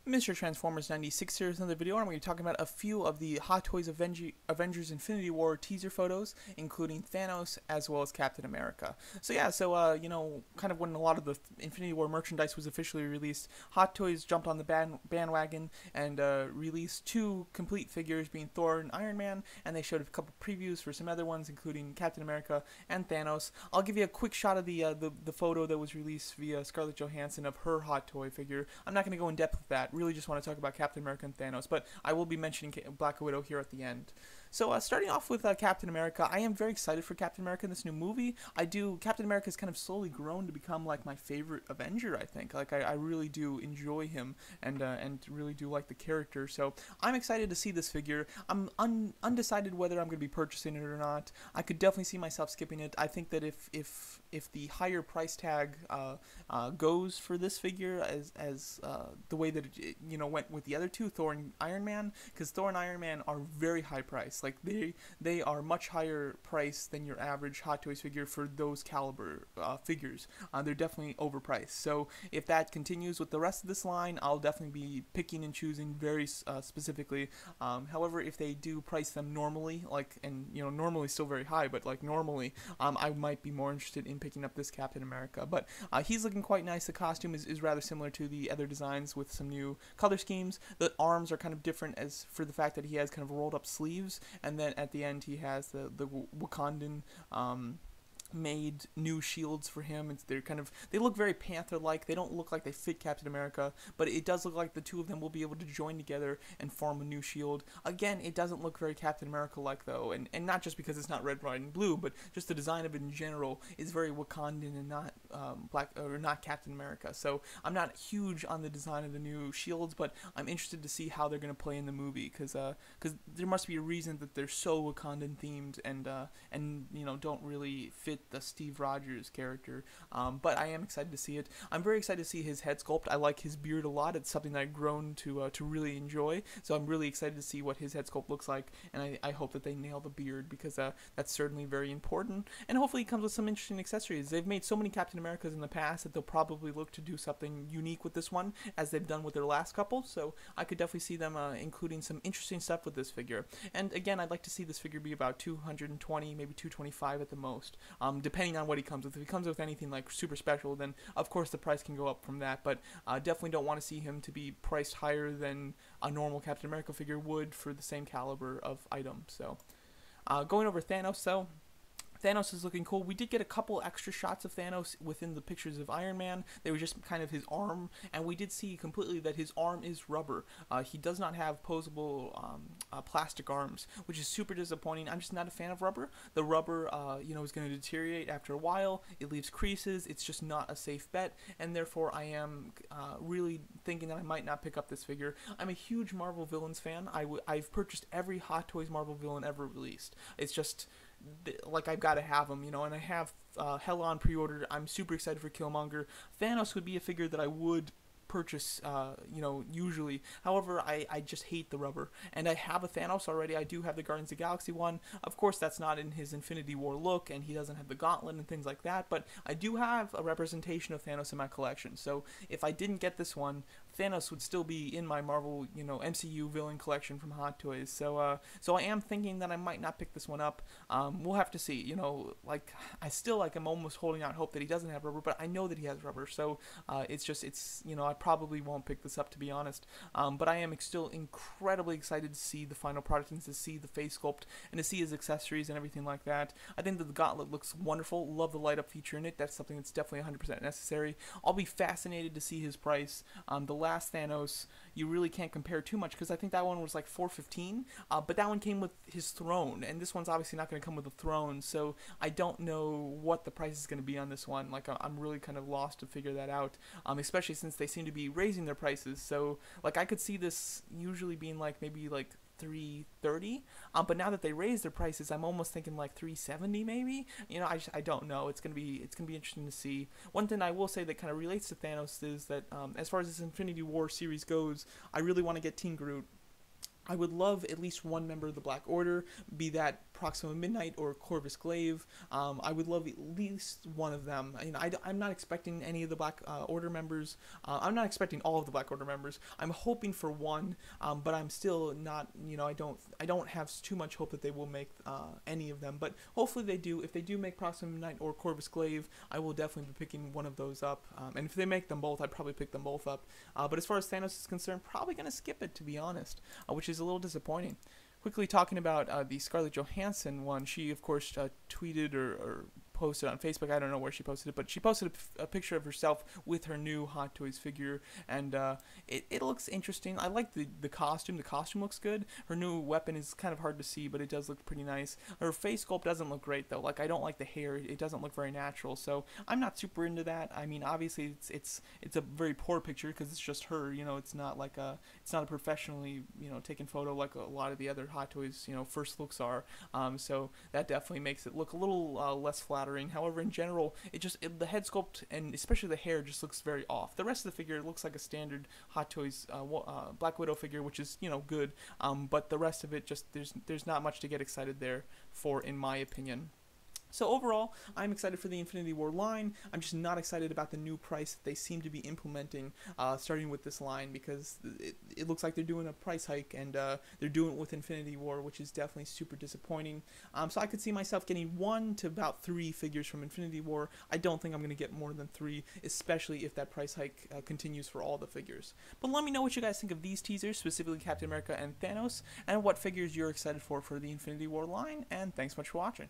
Mr. Transformers 96 here is another video, and I'm going to be talking about a few of the Hot Toys Avengers Infinity War teaser photos, including Thanos as well as Captain America. Kind of when a lot of the Infinity War merchandise was officially released, Hot Toys jumped on the bandwagon and released two complete figures, being Thor and Iron Man, and they showed a couple previews for some other ones, including Captain America and Thanos. I'll give you a quick shot of the photo that was released via Scarlett Johansson of her Hot Toy figure. I'm not going to go in depth with that. Really just want to talk about Captain America and Thanos, but I will be mentioning Black Widow here at the end. So starting off with Captain America, I am very excited for Captain America in this new movie. Captain America has kind of slowly grown to become like my favorite Avenger, I think. Like I really do enjoy him and really do like the character. So I'm excited to see this figure. I'm undecided whether I'm going to be purchasing it or not. I could definitely see myself skipping it. I think that if the higher price tag goes for this figure as the way that it went with the other two, Thor and Iron Man, because Thor and Iron Man are very high priced. Like they are much higher priced than your average Hot Toys figure for those caliber figures. They're definitely overpriced. So if that continues with the rest of this line, I'll definitely be picking and choosing very specifically. However, if they do price them normally, normally still very high, but like normally, I might be more interested in picking up this Captain America. But he's looking quite nice. The costume is rather similar to the other designs with some new color schemes. The arms are kind of different as for the fact that he has kind of rolled up sleeves, and then at the end he has the Wakandan made new shields for him. They look very Panther-like. They don't look like they fit Captain America, but it does look like the two of them will be able to join together and form a new shield. Again, it doesn't look very Captain America-like though, and not just because it's not red, white, and blue, but just the design of it in general is very Wakandan and not not Captain America. So I'm not huge on the design of the new shields, but I'm interested to see how they're going to play in the movie, because there must be a reason that they're so Wakandan themed and don't really fit the Steve Rogers character, but I am excited to see it. I'm very excited to see his head sculpt. I like his beard a lot. It's something that I've grown to really enjoy, so I'm really excited to see what his head sculpt looks like, and I hope that they nail the beard, because that's certainly very important, and hopefully it comes with some interesting accessories. They've made so many Captain Americas in the past that they'll probably look to do something unique with this one, as they've done with their last couple, so I could definitely see them including some interesting stuff with this figure. And again, I'd like to see this figure be about 220, maybe 225 at the most, depending on what he comes with. If he comes with anything like super special, then of course the price can go up from that, but definitely don't want to see him to be priced higher than a normal Captain America figure would for the same caliber of item. So going over Thanos, so Thanos is looking cool. We did get a couple extra shots of Thanos within the pictures of Iron Man. They were just kind of his arm, and we did see completely that his arm is rubber. He does not have posable plastic arms, which is super disappointing. I'm just not a fan of rubber. The rubber, is going to deteriorate after a while. It leaves creases. It's just not a safe bet, and therefore I am really thinking that I might not pick up this figure. I'm a huge Marvel villains fan. I've purchased every Hot Toys Marvel villain ever released. It's just like I've got to have them, and I have Hell on pre-ordered. I'm super excited for Killmonger. Thanos would be a figure that I would purchase usually. However, I just hate the rubber, and I have a Thanos already. I do have the Guardians of the Galaxy one. Of course, that's not in his Infinity War look, and he doesn't have the gauntlet and things like that, but I do have a representation of Thanos in my collection. So if I didn't get this one, Thanos would still be in my Marvel, MCU villain collection from Hot Toys. So I am thinking that I might not pick this one up. We'll have to see. I'm almost holding out hope that he doesn't have rubber, but I know that he has rubber. So I probably won't pick this up, to be honest. But I am still incredibly excited to see the final product and to see the face sculpt and to see his accessories and everything like that. I think that the gauntlet looks wonderful. Love the light up feature in it. That's something that's definitely 100% necessary. I'll be fascinated to see his price. The last Thanos, you really can't compare too much, because I think that one was like $415, but that one came with his throne, and this one's obviously not going to come with a throne, so I don't know what the price is going to be on this one. Like, I'm really kind of lost to figure that out, especially since they seem to be raising their prices. So like I could see this usually being like maybe like $330, but now that they raised their prices, I'm almost thinking like $370 maybe. I don't know. It's gonna be interesting to see. One thing I will say that kind of relates to Thanos is that as far as this Infinity War series goes, I really want to get Team Groot. I would love at least one member of the Black Order, be that Proxima Midnight or Corvus Glaive. I would love at least one of them. I'm not expecting any of the Black Order members. I'm not expecting all of the Black Order members. I'm hoping for one, but I'm still not. I don't have too much hope that they will make any of them. But hopefully they do. If they do make Proxima Midnight or Corvus Glaive, I will definitely be picking one of those up. And if they make them both, I'd probably pick them both up. But as far as Thanos is concerned, probably gonna skip it, to be honest, which is a little disappointing. Quickly talking about the Scarlett Johansson one, she of course tweeted or posted on Facebook. I don't know where she posted it, but she posted a picture of herself with her new Hot Toys figure, and it looks interesting. I like the costume. The costume looks good. Her new weapon is kind of hard to see, but it does look pretty nice. Her face sculpt doesn't look great though. Like, I don't like the hair. It doesn't look very natural, so I'm not super into that. I mean, obviously it's a very poor picture because it's just her. It's not like it's not a professionally taken photo like a lot of the other Hot Toys first looks are. So that definitely makes it look a little less flattering. However, in general, the head sculpt and especially the hair just looks very off. The rest of the figure looks like a standard Hot Toys Black Widow figure, which is good. But the rest of it, just there's not much to get excited there for, in my opinion. So overall, I'm excited for the Infinity War line. I'm just not excited about the new price that they seem to be implementing, starting with this line, because it looks like they're doing a price hike, and they're doing it with Infinity War, which is definitely super disappointing. So I could see myself getting 1 to about 3 figures from Infinity War. I don't think I'm going to get more than 3, especially if that price hike continues for all the figures. But let me know what you guys think of these teasers, specifically Captain America and Thanos, and what figures you're excited for the Infinity War line, and thanks so much for watching.